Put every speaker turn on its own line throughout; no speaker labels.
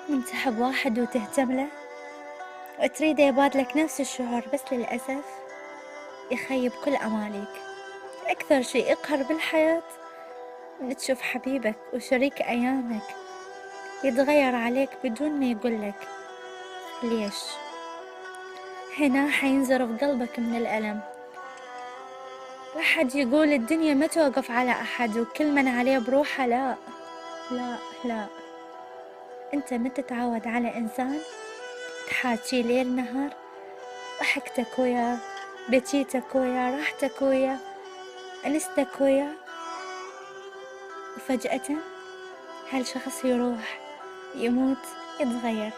من تحب واحد وتهتم له وتريده يبادلك نفس الشعور، بس للأسف يخيب كل أماليك. أكثر شيء يقهر بالحياة إن تشوف حبيبك وشريك أيامك يتغير عليك بدون ما يقولك ليش. هنا حينزرف قلبك من الألم. لا حد يقول الدنيا ما توقف على أحد وكل من عليه بروحه، لا لا لا. أنت ما تتعود على إنسان تحاكي ليل نهار، ضحكتك وياه، بكيتك وياه، راحتك وياه، أنستك وياه، وفجأة هالشخص يروح، يموت، يتغير.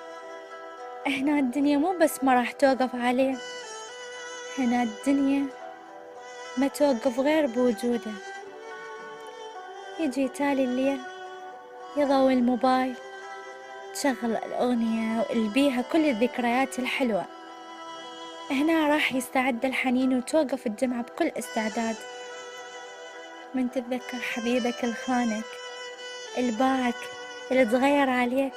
هنا الدنيا مو بس ما راح توقف عليه، هنا الدنيا ما توقف غير بوجوده. يجي تالي الليل، يضوي الموبايل، تشغل الأغنية واللي بيها كل الذكريات الحلوة. هنا راح يستعد الحنين وتوقف الدمعة بكل استعداد. من تتذكر حبيبك الخانك، الباعك، اللي تغير عليك،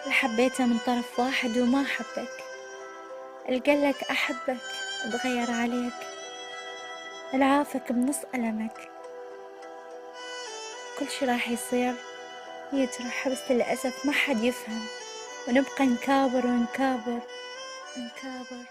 اللي حبيته من طرف واحد وما حبك، اللي قالك أحبك تغير عليك، اللي عافك بنص ألمك. كل شي راح يصير يجرح، بس للأسف ما حد يفهم، ونبقى نكابر ونكابر ونكابر.